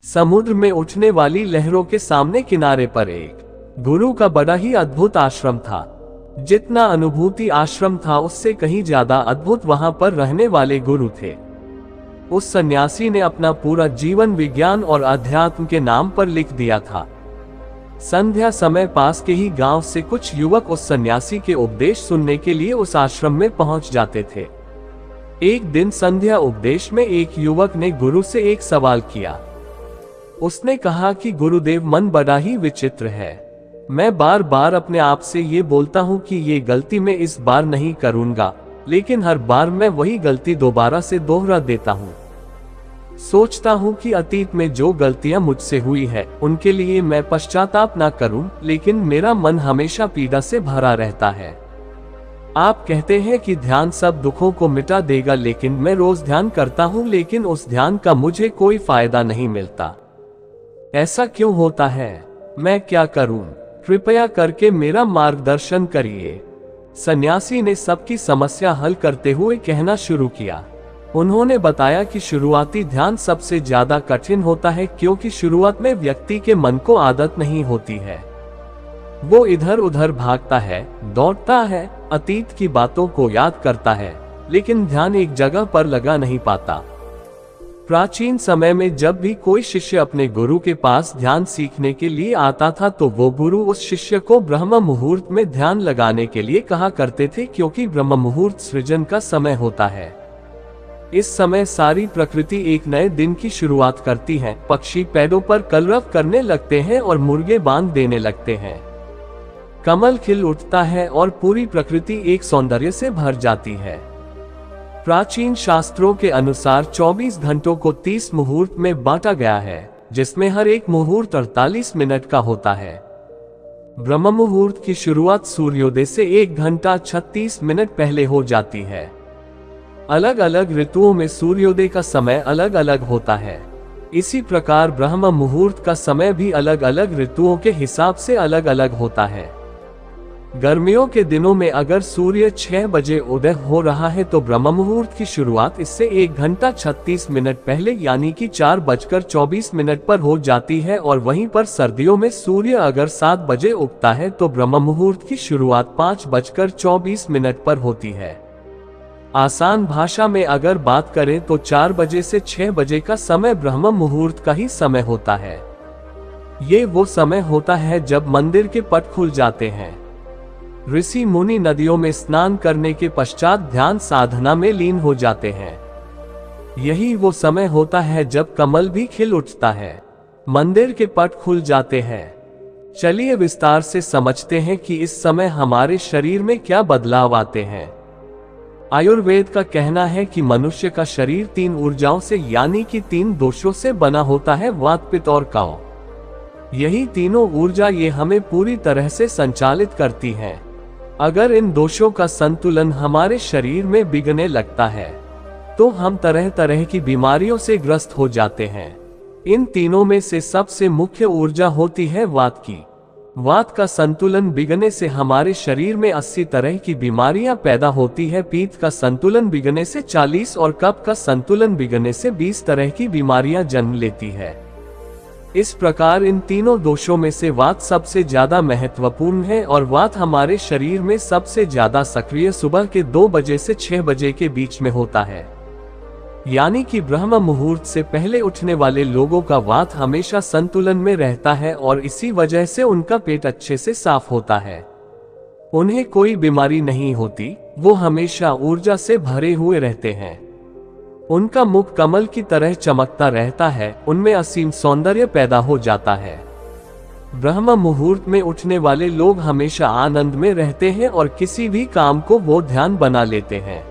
समुद्र में उठने वाली लहरों के सामने किनारे पर एक गुरु का बड़ा ही अद्भुत आश्रम था। जितना अनुभूति आश्रम था उससे कहीं ज्यादा अद्भुत वहां पर रहने वाले गुरु थे। उस सन्यासी ने अपना पूरा जीवन विज्ञान और अध्यात्म के नाम पर लिख दिया था। संध्या समय पास के ही गांव से कुछ युवक उस सन्यासी के उपदेश सुनने के लिए उस आश्रम में पहुंच जाते थे। एक दिन संध्या उपदेश में एक युवक ने गुरु से एक सवाल किया। उसने कहा कि गुरुदेव, मन बड़ा ही विचित्र है। मैं बार बार अपने आप से ये बोलता हूँ कि ये गलती मैं इस बार नहीं करूँगा, लेकिन हर बार मैं वही गलती दोबारा से दोहरा देता हूँ। सोचता हूँ कि अतीत में जो गलतियां मुझसे हुई है उनके लिए मैं पश्चाताप ना करूं, लेकिन मेरा मन हमेशा पीड़ा से भरा रहता है। आप कहते हैं कि ध्यान सब दुखों को मिटा देगा, लेकिन मैं रोज ध्यान करता हूँ, लेकिन उस ध्यान का मुझे कोई फायदा नहीं मिलता। ऐसा क्यों होता है? मैं क्या करूं? कृपया करके मेरा मार्गदर्शन करिए। सन्यासी ने सबकी समस्या हल करते हुए कहना शुरू किया। उन्होंने बताया कि शुरुआती ध्यान सबसे ज्यादा कठिन होता है, क्योंकि शुरुआत में व्यक्ति के मन को आदत नहीं होती है। वो इधर उधर भागता है, दौड़ता है, अतीत की बातों को याद करता है, लेकिन ध्यान एक जगह पर लगा नहीं पाता। प्राचीन समय में जब भी कोई शिष्य अपने गुरु के पास ध्यान सीखने के लिए आता था तो वो गुरु उस शिष्य को ब्रह्म मुहूर्त में ध्यान लगाने के लिए कहा करते थे, क्योंकि ब्रह्म मुहूर्त सृजन का समय होता है। इस समय सारी प्रकृति एक नए दिन की शुरुआत करती है। पक्षी पेड़ों पर कलरव करने लगते हैं और मुर्गे बांध देने लगते हैं। कमल खिल उठता है और पूरी प्रकृति एक सौंदर्य से भर जाती है। प्राचीन शास्त्रों के अनुसार 24 घंटों को 30 मुहूर्त में बांटा गया है, जिसमें हर एक मुहूर्त 48 मिनट का होता है। ब्रह्म मुहूर्त की शुरुआत सूर्योदय से 1 घंटा 36 मिनट पहले हो जाती है। अलग अलग ऋतुओं में सूर्योदय का समय अलग अलग होता है। इसी प्रकार ब्रह्म मुहूर्त का समय भी अलग अलग ऋतुओं के हिसाब से अलग अलग होता है। गर्मियों के दिनों में अगर सूर्य 6 बजे उदय हो रहा है तो ब्रह्म मुहूर्त की शुरुआत इससे 1 घंटा 36 मिनट पहले यानी कि 4:24 पर हो जाती है, और वहीं पर सर्दियों में सूर्य अगर 7 बजे उगता है तो ब्रह्म मुहूर्त की शुरुआत 5:24 पर होती है। आसान भाषा में अगर बात करें तो 4 बजे से 6 बजे का समय ब्रह्म मुहूर्त का ही समय होता है। ये वो समय होता है जब मंदिर के पट खुल जाते हैं। ऋषि मुनि नदियों में स्नान करने के पश्चात ध्यान साधना में लीन हो जाते हैं। यही वो समय होता है जब कमल भी खिल उठता है, मंदिर के पट खुल जाते हैं। चलिए विस्तार से समझते हैं कि इस समय हमारे शरीर में क्या बदलाव आते हैं। आयुर्वेद का कहना है कि मनुष्य का शरीर 3 ऊर्जाओं से यानी कि 3 दोषों से बना होता है, वात, पित्त और कफ। यही तीनों ऊर्जा ये हमें पूरी तरह से संचालित करती हैं। अगर इन दोषों का संतुलन हमारे शरीर में बिगड़ने लगता है तो हम तरह तरह की बीमारियों से ग्रस्त हो जाते हैं। इन तीनों में से सबसे मुख्य ऊर्जा होती है वात की। वात का संतुलन बिगड़ने से हमारे शरीर में 80 तरह की बीमारियां पैदा होती है। पित्त का संतुलन बिगड़ने से 40 और कफ का संतुलन बिगड़ने से 20 तरह की बीमारियां जन्म लेती है। इस प्रकार इन तीनों दोषों में से वात सबसे ज्यादा महत्वपूर्ण है, और वात हमारे शरीर में सबसे ज्यादा सक्रिय सुबह के 2 बजे से 6 बजे के बीच में होता है। यानी कि ब्रह्म मुहूर्त से पहले उठने वाले लोगों का वात हमेशा संतुलन में रहता है, और इसी वजह से उनका पेट अच्छे से साफ होता है। उन्हें कोई बीमारी नहीं होती, वो हमेशा ऊर्जा से भरे हुए रहते हैं। उनका मुख कमल की तरह चमकता रहता है, उनमें असीम सौंदर्य पैदा हो जाता है। ब्रह्म मुहूर्त में उठने वाले लोग हमेशा आनंद में रहते हैं और किसी भी काम को वो ध्यान बना लेते हैं।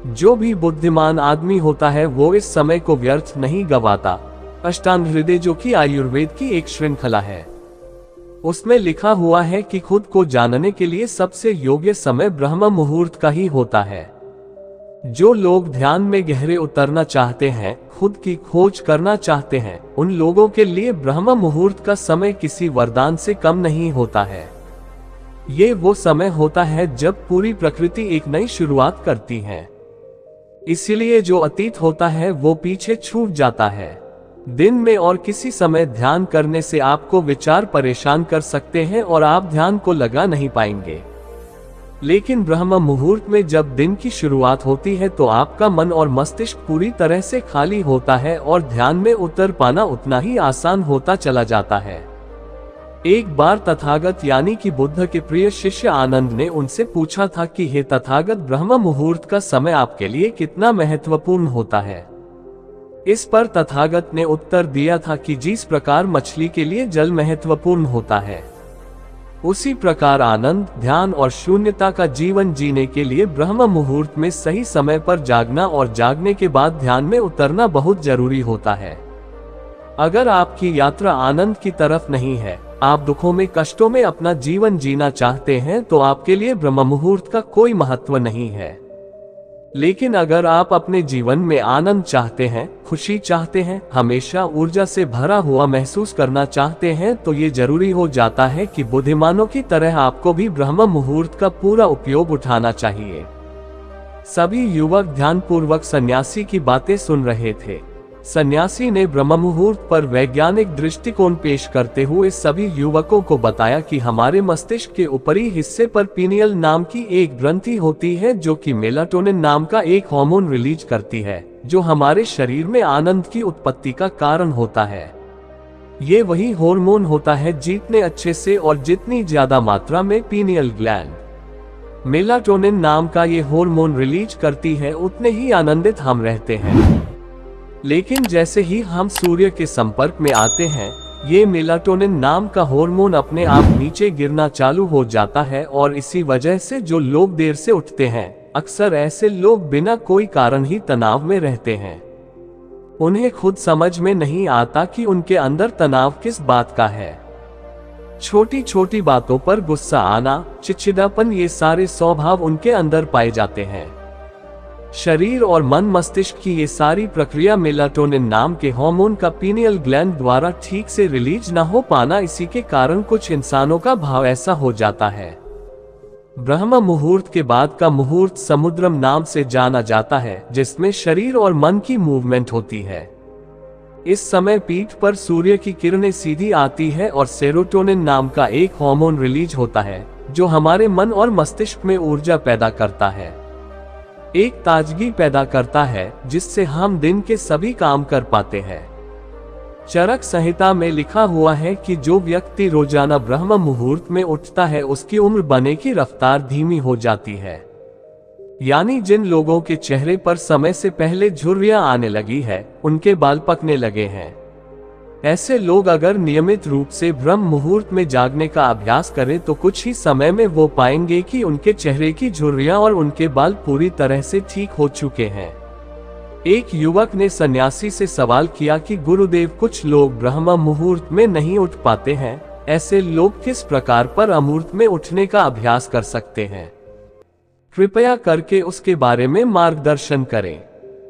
जो भी बुद्धिमान आदमी होता है वो इस समय को व्यर्थ नहीं गवाता। अष्टांग हृदय, जो कि आयुर्वेद की एक श्रृंखला है, उसमें लिखा हुआ है कि खुद को जानने के लिए सबसे योग्य समय ब्रह्म मुहूर्त का ही होता है। जो लोग ध्यान में गहरे उतरना चाहते हैं, खुद की खोज करना चाहते हैं, उन लोगों के लिए ब्रह्म मुहूर्त का समय किसी वरदान से कम नहीं होता है। ये वो समय होता है जब पूरी प्रकृति एक नई शुरुआत करती है। इसलिए जो अतीत होता है वो पीछे छूट जाता है। दिन में और किसी समय ध्यान करने से आपको विचार परेशान कर सकते हैं और आप ध्यान को लगा नहीं पाएंगे। लेकिन ब्रह्म मुहूर्त में जब दिन की शुरुआत होती है तो आपका मन और मस्तिष्क पूरी तरह से खाली होता है और ध्यान में उतर पाना उतना ही आसान होता चला जाता है। एक बार तथागत यानी कि बुद्ध के प्रिय शिष्य आनंद ने उनसे पूछा था कि हे तथागत, ब्रह्म मुहूर्त का समय आपके लिए कितना महत्वपूर्ण होता है। इस पर तथागत ने उत्तर दिया था कि जिस प्रकार मछली के लिए जल महत्वपूर्ण होता है, उसी प्रकार आनंद, ध्यान और शून्यता का जीवन जीने के लिए ब्रह्म मुहूर्त में सही समय पर जागना और जागने के बाद ध्यान में उतरना बहुत जरूरी होता है। अगर आपकी यात्रा आनंद की तरफ नहीं है, आप दुखों में, कष्टों में अपना जीवन जीना चाहते हैं, तो आपके लिए ब्रह्म मुहूर्त का कोई महत्व नहीं है। लेकिन अगर आप अपने जीवन में आनंद चाहते हैं, खुशी चाहते हैं, हमेशा ऊर्जा से भरा हुआ महसूस करना चाहते हैं, तो ये जरूरी हो जाता है कि बुद्धिमानों की तरह आपको भी ब्रह्म मुहूर्त का पूरा उपयोग उठाना चाहिए। सभी युवक ध्यानपूर्वक सन्यासी की बातें सुन रहे थे। सन्यासी ने ब्रह्म मुहूर्त पर वैज्ञानिक दृष्टिकोण पेश करते हुए सभी युवकों को बताया कि हमारे मस्तिष्क के ऊपरी हिस्से पर पीनियल नाम की एक ग्रंथि होती है जो कि मेलाटोनिन नाम का एक हार्मोन रिलीज करती है, जो हमारे शरीर में आनंद की उत्पत्ति का कारण होता है। ये वही हार्मोन होता है जितने अच्छे से और जितनी ज्यादा मात्रा में पीनियल ग्लैंड मेलाटोनिन नाम का ये हार्मोन रिलीज करती है, उतने ही आनंदित हम रहते हैं। लेकिन जैसे ही हम सूर्य के संपर्क में आते हैं, ये मेलाटोनिन नाम का हार्मोन अपने आप नीचे गिरना चालू हो जाता है और इसी वजह से जो लोग देर से उठते हैं, अक्सर ऐसे लोग बिना कोई कारण ही तनाव में रहते हैं। उन्हें खुद समझ में नहीं आता कि उनके अंदर तनाव किस बात का है। छोटी छोटी बातों पर गुस्सा आना, चिड़चिड़ापन, ये सारे स्वभाव उनके अंदर पाए जाते हैं। शरीर और मन मस्तिष्क की ये सारी प्रक्रिया मेलाटोनिन नाम के हार्मोन का पीनियल ग्लैंड द्वारा ठीक से रिलीज न हो पाना, इसी के कारण कुछ इंसानों का भाव ऐसा हो जाता है। ब्रह्म मुहूर्त के बाद का मुहूर्त समुद्रम नाम से जाना जाता है, जिसमें शरीर और मन की मूवमेंट होती है। इस समय पीठ पर सूर्य की किरणें सीधी आती है और सेरोटोनिन नाम का एक हार्मोन रिलीज होता है, जो हमारे मन और मस्तिष्क में ऊर्जा पैदा करता है, एक ताजगी पैदा करता है, जिससे हम दिन के सभी काम कर पाते हैं। चरक संहिता में लिखा हुआ है कि जो व्यक्ति रोजाना ब्रह्म मुहूर्त में उठता है, उसकी उम्र बढ़ने की रफ्तार धीमी हो जाती है। यानी जिन लोगों के चेहरे पर समय से पहले झुर्रियां आने लगी है, उनके बाल पकने लगे हैं। ऐसे लोग अगर नियमित रूप से ब्रह्म मुहूर्त में जागने का अभ्यास करें तो कुछ ही समय में वो पाएंगे कि उनके चेहरे की झुर्रियां और उनके बाल पूरी तरह से ठीक हो चुके हैं। एक युवक ने सन्यासी से सवाल किया कि गुरुदेव, कुछ लोग ब्रह्म मुहूर्त में नहीं उठ पाते हैं, ऐसे लोग किस प्रकार पर अमूर्त में उठने का अभ्यास कर सकते हैं? कृपया करके उसके बारे में मार्गदर्शन करें।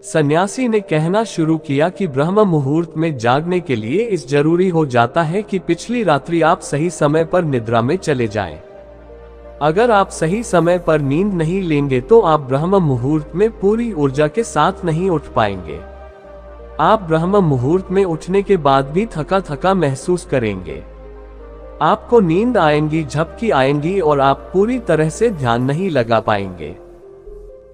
सन्यासी ने कहना शुरू किया कि ब्रह्म मुहूर्त में जागने के लिए इस जरूरी हो जाता है कि पिछली रात्रि आप सही समय पर निद्रा में चले जाएं। अगर आप सही समय पर नींद नहीं लेंगे तो आप ब्रह्म मुहूर्त में पूरी ऊर्जा के साथ नहीं उठ पाएंगे। आप ब्रह्म मुहूर्त में उठने के बाद भी थका थका महसूस करेंगे। आपको नींद आएंगी, झपकी आएंगी और आप पूरी तरह से ध्यान नहीं लगा पाएंगे।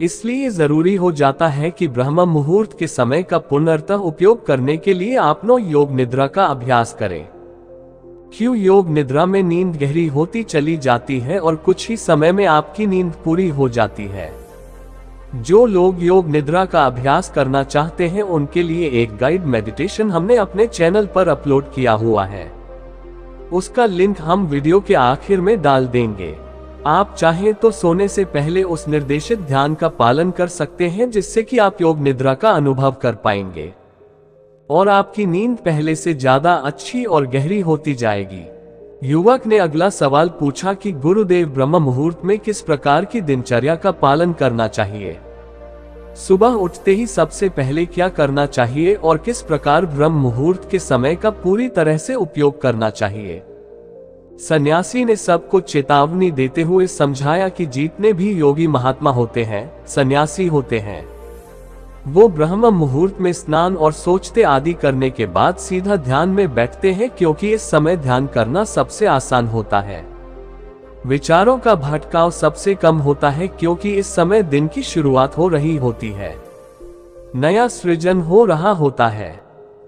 इसलिए जरूरी हो जाता है कि ब्रह्म मुहूर्त के समय का पूर्णतः उपयोग करने के लिए आप योग निद्रा का अभ्यास करें। क्यों योग निद्रा में नींद गहरी होती चली जाती है और कुछ ही समय में आपकी नींद पूरी हो जाती है। जो लोग योग निद्रा का अभ्यास करना चाहते हैं, उनके लिए एक गाइड मेडिटेशन हमने अपने चैनल पर अपलोड किया हुआ है। उसका लिंक हम वीडियो के आखिर में डाल देंगे। आप चाहें तो सोने से पहले उस निर्देशित ध्यान का पालन कर सकते हैं, जिससे कि आप योग निद्रा का अनुभव कर पाएंगे और आपकी नींद पहले से ज्यादा अच्छी और गहरी होती जाएगी। युवक ने अगला सवाल पूछा कि गुरुदेव, ब्रह्म मुहूर्त में किस प्रकार की दिनचर्या का पालन करना चाहिए? सुबह उठते ही सबसे पहले क्या करना चाहिए और किस प्रकार ब्रह्म मुहूर्त के समय का पूरी तरह से उपयोग करना चाहिए? सन्यासी ने सबको चेतावनी देते हुए समझाया कि जितने भी योगी महात्मा होते हैं, सन्यासी होते हैं, वो ब्रह्म मुहूर्त में स्नान और सोचते आदि करने के बाद सीधा ध्यान में बैठते हैं, क्योंकि इस समय ध्यान करना सबसे आसान होता है। विचारों का भटकाव सबसे कम होता है, क्योंकि इस समय दिन की शुरुआत हो रही होती है, नया सृजन हो रहा होता है।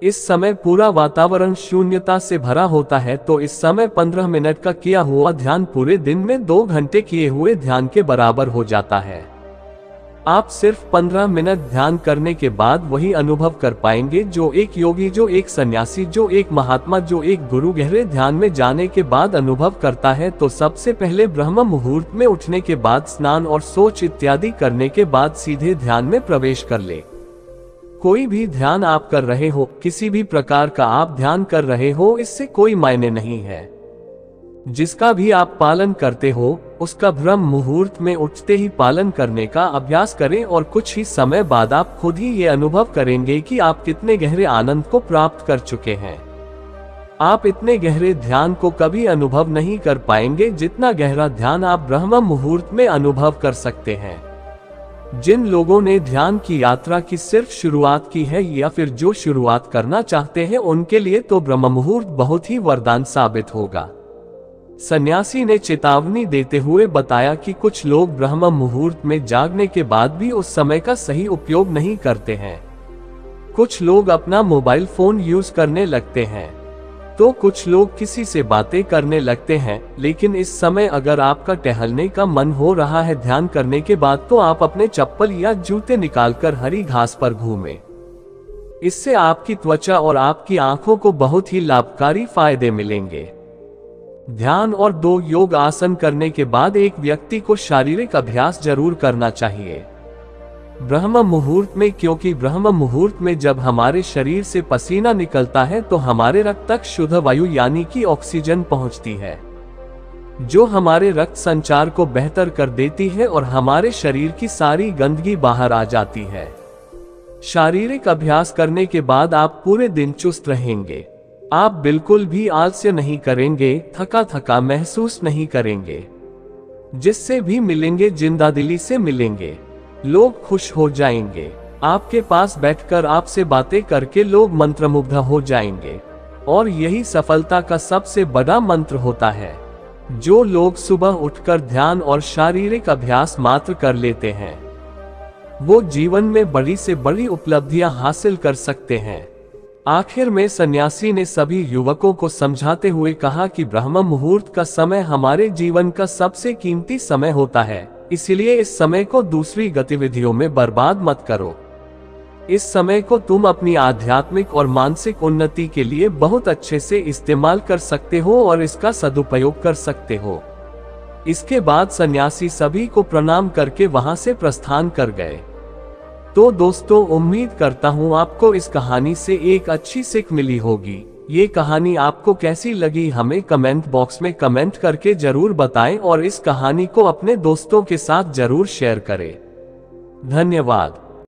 इस समय पूरा वातावरण शून्यता से भरा होता है, तो इस समय 15 मिनट का किया हुआ ध्यान पूरे दिन में 2 घंटे किए हुए ध्यान के बराबर हो जाता है। आप सिर्फ 15 मिनट ध्यान करने के बाद वही अनुभव कर पाएंगे जो एक योगी, जो एक सन्यासी, जो एक महात्मा, जो एक गुरु गहरे ध्यान में जाने के बाद अनुभव करता है। तो सबसे पहले ब्रह्म मुहूर्त में उठने के बाद स्नान और सोच इत्यादि करने के बाद सीधे ध्यान में प्रवेश कर ले। कोई भी ध्यान आप कर रहे हो, किसी भी प्रकार का आप ध्यान कर रहे हो, इससे कोई मायने नहीं है। जिसका भी आप पालन करते हो उसका ब्रह्म मुहूर्त में उठते ही पालन करने का अभ्यास करें, और कुछ ही समय बाद आप खुद ही ये अनुभव करेंगे कि आप कितने गहरे आनंद को प्राप्त कर चुके हैं। आप इतने गहरे ध्यान को कभी अनुभव नहीं कर पाएंगे जितना गहरा ध्यान आप ब्रह्म मुहूर्त में अनुभव कर सकते हैं। जिन लोगों ने ध्यान की यात्रा की सिर्फ शुरुआत की है या फिर जो शुरुआत करना चाहते हैं, उनके लिए तो ब्रह्म मुहूर्त बहुत ही वरदान साबित होगा। सन्यासी ने चेतावनी देते हुए बताया कि कुछ लोग ब्रह्म मुहूर्त में जागने के बाद भी उस समय का सही उपयोग नहीं करते हैं। कुछ लोग अपना मोबाइल फोन यूज करने लगते हैं, तो कुछ लोग किसी से बातें करने लगते हैं। लेकिन इस समय अगर आपका टहलने का मन हो रहा है ध्यान करने के बाद, तो आप अपने चप्पल या जूते निकालकर हरी घास पर घूमें। इससे आपकी त्वचा और आपकी आंखों को बहुत ही लाभकारी फायदे मिलेंगे। ध्यान और 2 योग आसन करने के बाद एक व्यक्ति को शारीरिक अभ्यास जरूर करना चाहिए ब्रह्म मुहूर्त में, क्योंकि ब्रह्म मुहूर्त में जब हमारे शरीर से पसीना निकलता है तो हमारे रक्त तक शुद्ध वायु यानी कि ऑक्सीजन पहुंचती है, जो हमारे रक्त संचार को बेहतर कर देती है और हमारे शरीर की सारी गंदगी बाहर आ जाती है। शारीरिक अभ्यास करने के बाद आप पूरे दिन चुस्त रहेंगे। आप बिल्कुल भी आलस्य नहीं करेंगे, थका थका महसूस नहीं करेंगे। जिससे भी मिलेंगे जिंदादिली से मिलेंगे, लोग खुश हो जाएंगे। आपके पास बैठकर आपसे बातें करके लोग मंत्रमुग्ध हो जाएंगे। और यही सफलता का सबसे बड़ा मंत्र होता है। जो लोग सुबह उठकर ध्यान और शारीरिक अभ्यास मात्र कर लेते हैं, वो जीवन में बड़ी से बड़ी उपलब्धियां हासिल कर सकते हैं। आखिर में सन्यासी ने सभी युवकों को समझाते हुए कहा कि ब्रह्म मुहूर्त का समय हमारे जीवन का सबसे कीमती समय होता है, इसलिए इस समय को दूसरी गतिविधियों में बर्बाद मत करो। इस समय को तुम अपनी आध्यात्मिक और मानसिक उन्नति के लिए बहुत अच्छे से इस्तेमाल कर सकते हो और इसका सदुपयोग कर सकते हो। इसके बाद सन्यासी सभी को प्रणाम करके वहां से प्रस्थान कर गए। तो दोस्तों, उम्मीद करता हूँ आपको इस कहानी से एक अच्छी सीख मिली होगी। ये कहानी आपको कैसी लगी हमें कमेंट बॉक्स में कमेंट करके जरूर बताएं और इस कहानी को अपने दोस्तों के साथ जरूर शेयर करें। धन्यवाद।